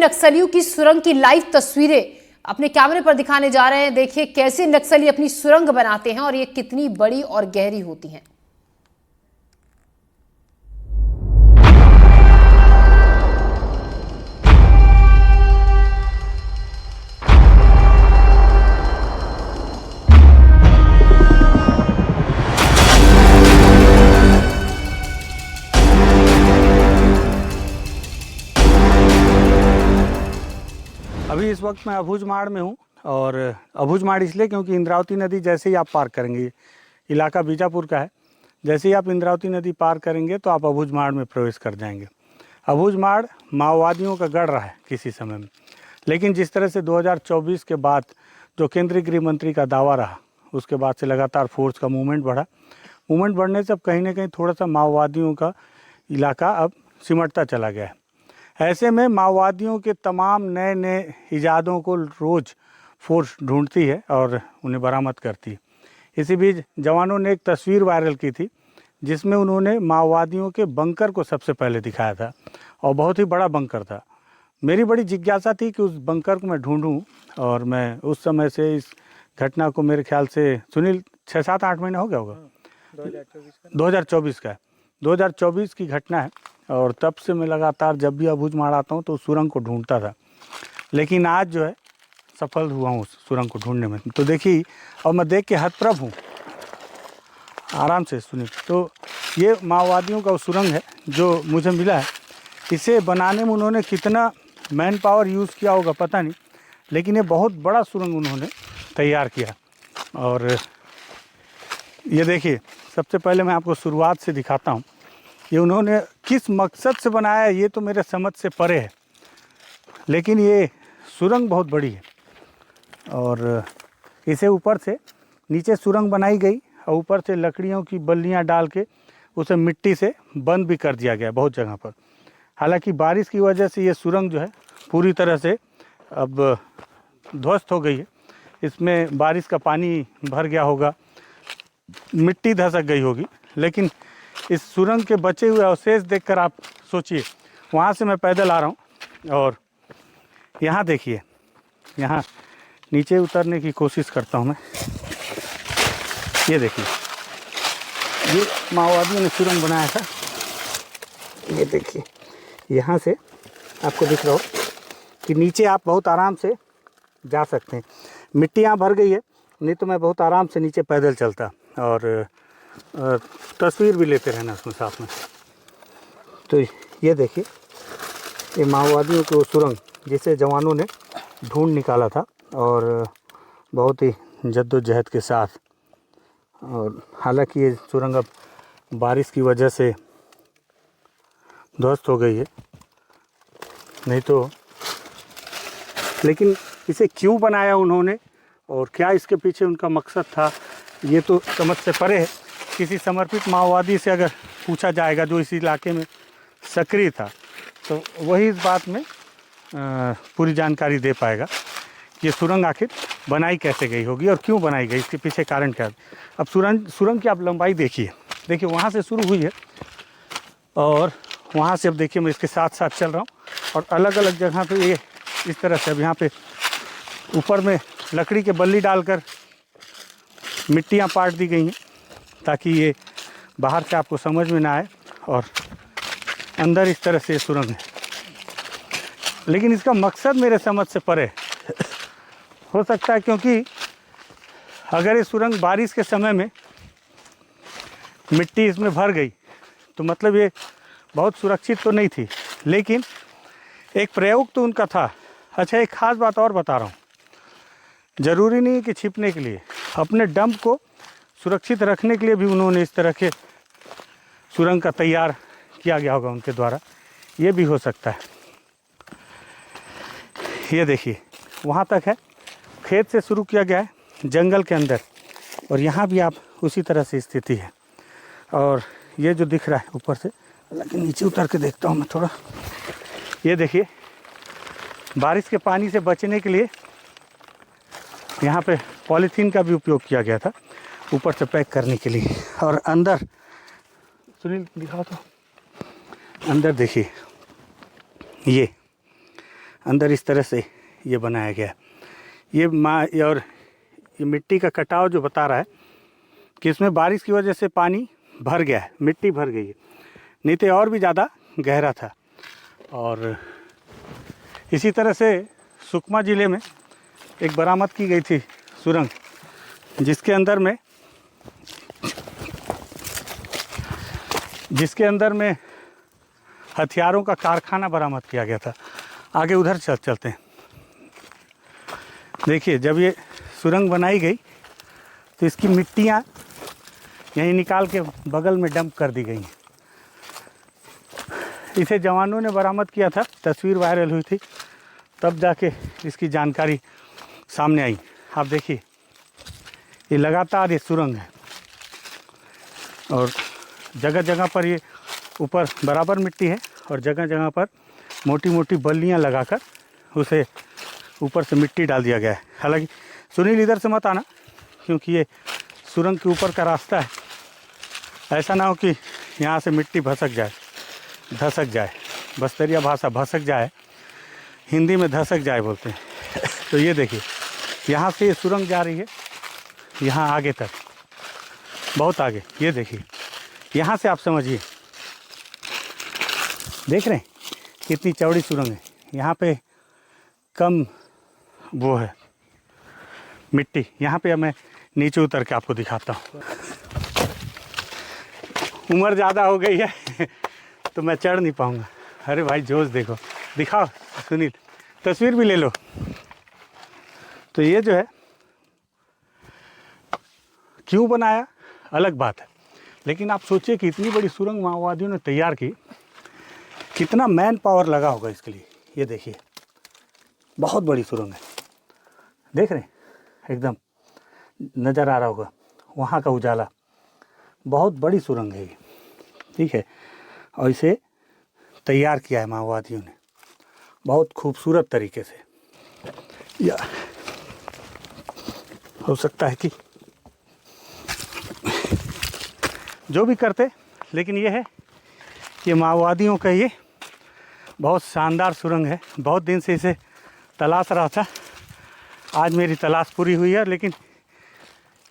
नक्सलियों की सुरंग की लाइव तस्वीरें अपने कैमरे पर दिखाने जा रहे हैं। देखिए कैसे नक्सली अपनी सुरंग बनाते हैं और ये कितनी बड़ी और गहरी होती हैं। अभी इस वक्त मैं अबूझमाड़ में हूँ और अबूझमाड़ इसलिए क्योंकि इंद्रावती नदी जैसे ही आप पार करेंगे, इलाका बीजापुर का है, जैसे ही आप इंद्रावती नदी पार करेंगे तो आप अबूझमाड़ में प्रवेश कर जाएंगे। अबूझमाड़ माओवादियों का गढ़ रहा है किसी समय में, लेकिन जिस तरह से 2024 के बाद जो केंद्रीय गृह मंत्री का दावा रहा, उसके बाद से लगातार फोर्स का मूवमेंट बढ़ा। मूवमेंट बढ़ने से अब कहीं ना कहीं थोड़ा सा माओवादियों का इलाका अब सिमटता चला गया है। ऐसे में माओवादियों के तमाम नए नए इजादों को रोज़ फोर्स ढूंढती है और उन्हें बरामद करती है। इसी बीच जवानों ने एक तस्वीर वायरल की थी जिसमें उन्होंने माओवादियों के बंकर को सबसे पहले दिखाया था और बहुत ही बड़ा बंकर था। मेरी बड़ी जिज्ञासा थी कि उस बंकर को मैं ढूंढूं और मैं उस समय से इस घटना को, मेरे ख्याल से सुनील 6-7-8 महीना हो गया होगा, 2024 का है, 2024 की घटना है। और तब से मैं लगातार जब भी अबूझमाड़ आता हूँ तो उस सुरंग को ढूंढता था, लेकिन आज जो है सफल हुआ हूँ उस सुरंग को ढूंढने में। तो देखिए, और मैं देख के हतप्रभ हूँ, आराम से सुनिए। तो ये माओवादियों का वो सुरंग है जो मुझे मिला है। इसे बनाने में उन्होंने कितना मैन पावर यूज़ किया होगा पता नहीं, लेकिन ये बहुत बड़ा सुरंग उन्होंने तैयार किया। और ये देखिए, सबसे पहले मैं आपको शुरुआत से दिखाता हूँ ये उन्होंने किस मकसद से बनाया है, ये तो मेरे समझ से परे है, लेकिन ये सुरंग बहुत बड़ी है। और इसे ऊपर से नीचे सुरंग बनाई गई और ऊपर से लकड़ियों की बल्लियां डाल के उसे मिट्टी से बंद भी कर दिया गया बहुत जगह पर। हालांकि बारिश की वजह से ये सुरंग जो है पूरी तरह से अब ध्वस्त हो गई है। इसमें बारिश का पानी भर गया होगा, मिट्टी धसक गई होगी, लेकिन इस सुरंग के बचे हुए अवशेष देखकर आप सोचिए। वहाँ से मैं पैदल आ रहा हूँ और यहाँ देखिए, यहाँ नीचे उतरने की कोशिश करता हूँ मैं। ये देखिए, ये माओवादियों ने सुरंग बनाया था। ये देखिए, यहाँ से आपको दिख रहा हो कि नीचे आप बहुत आराम से जा सकते हैं। मिट्टी यहाँ भर गई है, नहीं तो मैं बहुत आराम से नीचे पैदल चलता और तस्वीर भी लेते रहना उसमें साथ में। तो ये देखिए, ये माओवादियों की वो सुरंग जिसे जवानों ने ढूंढ निकाला था और बहुत ही जद्दोजहद के साथ। और हालांकि ये सुरंग अब बारिश की वजह से ध्वस्त हो गई है, नहीं तो, लेकिन इसे क्यों बनाया उन्होंने और क्या इसके पीछे उनका मकसद था, ये तो समझ से परे है। किसी समर्पित माओवादी से अगर पूछा जाएगा जो इस इलाके में सक्रिय था, तो वही इस बात में पूरी जानकारी दे पाएगा कि ये सुरंग आखिर बनाई कैसे गई होगी और क्यों बनाई गई, इसके पीछे कारण क्या है। अब सुरंग की आप लंबाई देखिए, वहाँ से शुरू हुई है और वहाँ से अब देखिए मैं इसके साथ साथ चल रहा हूँ और अलग अलग जगह पे ये इस तरह से अब यहाँ पे ऊपर में लकड़ी के बल्ली डालकर मिट्टियाँ पाट दी गई हैं ताकि ये बाहर से आपको समझ में ना आए। और अंदर इस तरह से सुरंग है, लेकिन इसका मकसद मेरे समझ से परे हो सकता है, क्योंकि अगर ये सुरंग बारिश के समय में मिट्टी इसमें भर गई तो मतलब ये बहुत सुरक्षित तो नहीं थी, लेकिन एक प्रयोग तो उनका था। अच्छा, एक ख़ास बात और बता रहा हूँ, ज़रूरी नहीं है कि छिपने के लिए, अपने डंप को सुरक्षित रखने के लिए भी उन्होंने इस तरह के सुरंग का तैयार किया गया होगा उनके द्वारा, ये भी हो सकता है। ये देखिए, वहाँ तक है, खेत से शुरू किया गया है जंगल के अंदर, और यहाँ भी आप उसी तरह से स्थिति है। और ये जो दिख रहा है ऊपर से, लेकिन नीचे उतर के देखता हूँ मैं थोड़ा। ये देखिए, बारिश के पानी से बचने के लिए यहाँ पे पॉलीथीन का भी उपयोग किया गया था ऊपर से पैक करने के लिए। और अंदर सुनील दिखाओ तो, अंदर देखिए, ये अंदर इस तरह से ये बनाया गया है। और ये मिट्टी का कटाव जो बता रहा है कि इसमें बारिश की वजह से पानी भर गया है, मिट्टी भर गई है, नहीं तो और भी ज़्यादा गहरा था। और इसी तरह से सुकमा ज़िले में एक बरामद की गई थी सुरंग, जिसके अंदर में हथियारों का कारखाना बरामद किया गया था। आगे उधर चलते हैं। देखिए, जब ये सुरंग बनाई गई तो इसकी मिट्टियाँ यहीं निकाल के बगल में डंप कर दी गई। इसे जवानों ने बरामद किया था, तस्वीर वायरल हुई थी, तब जाके इसकी जानकारी सामने आई। आप देखिए, ये लगातार ये सुरंग है और जगह जगह पर ये ऊपर बराबर मिट्टी है और जगह जगह पर मोटी मोटी बल्लियाँ लगाकर उसे ऊपर से मिट्टी डाल दिया गया है। हालांकि सुनील इधर से मत आना, क्योंकि ये सुरंग के ऊपर का रास्ता है, ऐसा ना हो कि यहाँ से मिट्टी धसक जाए। बस्तरिया भाषा भसक जाए, हिंदी में धसक जाए बोलते हैं। तो ये देखिए, यहाँ से ये सुरंग जा रही है यहाँ आगे तक, बहुत आगे। ये देखिए, यहाँ से आप समझिए, देख रहे हैं कितनी चौड़ी सुरंग है। यहाँ पे कम वो है मिट्टी। यहाँ पे मैं नीचे उतर के आपको दिखाता हूँ। उम्र ज़्यादा हो गई है तो मैं चढ़ नहीं पाऊँगा। अरे भाई जोश देखो, दिखाओ सुनील, तस्वीर भी ले लो। तो ये जो है क्यों बनाया अलग बात है, लेकिन आप सोचिए कि इतनी बड़ी सुरंग माओवादियों ने तैयार की, कितना मैन पावर लगा होगा इसके लिए। ये देखिए, बहुत बड़ी सुरंग है, देख रहे हैं, एकदम नज़र आ रहा होगा वहाँ का उजाला। बहुत बड़ी सुरंग है ये, ठीक है। और इसे तैयार किया है माओवादियों ने बहुत खूबसूरत तरीके से। या हो सकता है कि जो भी करते, लेकिन ये है कि माओवादियों का ये बहुत शानदार सुरंग है। बहुत दिन से इसे तलाश रहा था, आज मेरी तलाश पूरी हुई है, लेकिन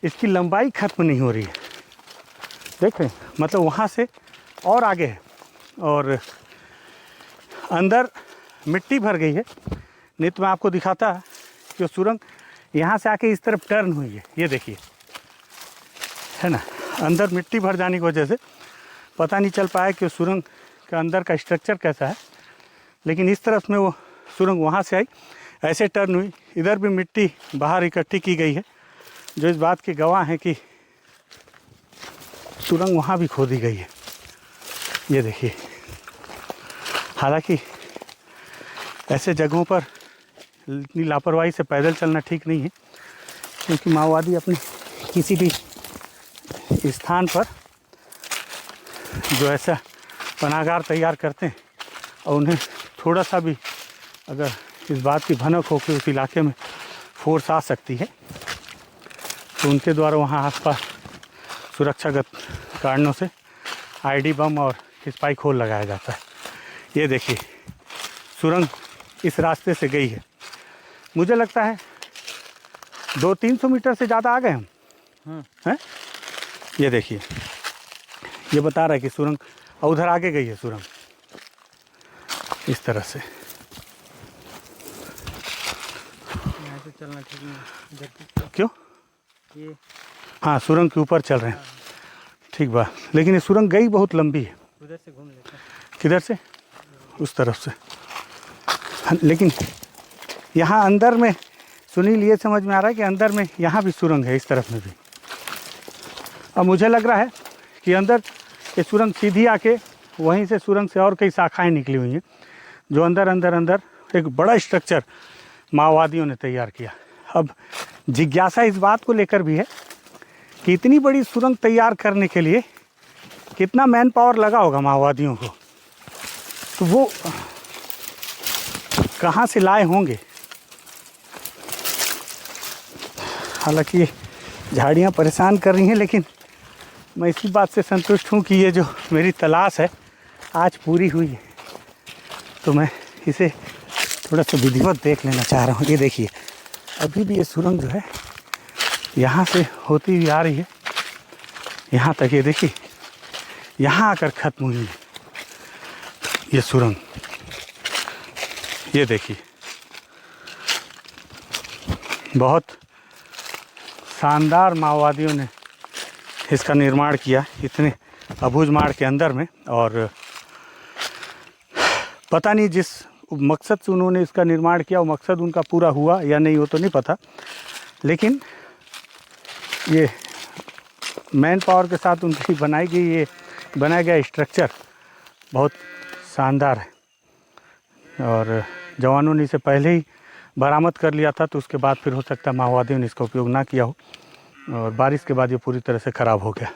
इसकी लंबाई ख़त्म नहीं हो रही है। देख रहे हैं, मतलब वहाँ से और आगे है और अंदर मिट्टी भर गई है। नहीं तो मैं आपको दिखाता कि सुरंग यहाँ से आके इस तरफ टर्न हुई है। ये देखिए, है ना, अंदर मिट्टी भर जाने की वजह से पता नहीं चल पाया कि सुरंग का अंदर का स्ट्रक्चर कैसा है। लेकिन इस तरफ में वो सुरंग वहाँ से आई, ऐसे टर्न हुई, इधर भी मिट्टी बाहर इकट्ठी की गई है, जो इस बात के गवाह हैं कि सुरंग वहाँ भी खोदी गई है। ये देखिए, हालांकि ऐसे जगहों पर इतनी लापरवाही से पैदल चलना ठीक नहीं है, क्योंकि माओवादी अपने किसी भी स्थान पर जो ऐसा पनाहगार तैयार करते हैं और उन्हें थोड़ा सा भी अगर इस बात की भनक हो कि उस इलाके में फोर्स आ सकती है, तो उनके द्वारा वहाँ आसपास सुरक्षागत कारणों से आईडी बम और स्पाइक होल लगाया जाता है। ये देखिए, सुरंग इस रास्ते से गई है। मुझे लगता है 200-300 मीटर से ज़्यादा आ गए हम हैं। ये देखिए, ये बता रहा है कि सुरंग उधर आगे गई है सुरंग, इस तरह से। यहाँ से चलना ठीक नहीं। क्यों? ये हाँ, सुरंग के ऊपर चल रहे हैं, ठीक बात। लेकिन ये सुरंग गई बहुत लंबी है। उधर से घूम लेते हैं। किधर से? उस तरफ से। लेकिन यहाँ अंदर में सुनील, ये समझ में आ रहा है कि अंदर में यहाँ भी सुरंग है, इस तरफ में भी। अब मुझे लग रहा है कि अंदर ये सुरंग सीधी आके वहीं से सुरंग से और कई शाखाएं निकली हुई हैं, जो अंदर एक बड़ा स्ट्रक्चर माओवादियों ने तैयार किया। अब जिज्ञासा इस बात को लेकर भी है कि इतनी बड़ी सुरंग तैयार करने के लिए कितना मैन पावर लगा होगा माओवादियों को, तो वो कहाँ से लाए होंगे। हालांकि झाड़ियाँ परेशान कर रही हैं, लेकिन मैं इसी बात से संतुष्ट हूँ कि ये जो मेरी तलाश है आज पूरी हुई है, तो मैं इसे थोड़ा सा विधिवत देख लेना चाह रहा हूँ। ये देखिए अभी भी ये सुरंग जो है यहाँ से होती हुई आ रही है यहाँ तक। ये देखिए यहाँ आकर ख़त्म हुई है ये सुरंग। ये देखिए बहुत शानदार माओवादियों ने इसका निर्माण किया इतने अबूझमाड़ के अंदर में। और पता नहीं जिस मकसद से उन्होंने इसका निर्माण किया वो मकसद उनका पूरा हुआ या नहीं वो तो नहीं पता, लेकिन ये मैन पावर के साथ उनकी बनाया गया स्ट्रक्चर बहुत शानदार है। और जवानों ने इसे पहले ही बरामद कर लिया था, तो उसके बाद फिर हो सकता है माओवादियों ने इसका उपयोग ना किया हो और बारिश के बाद ये पूरी तरह से ख़राब हो गया।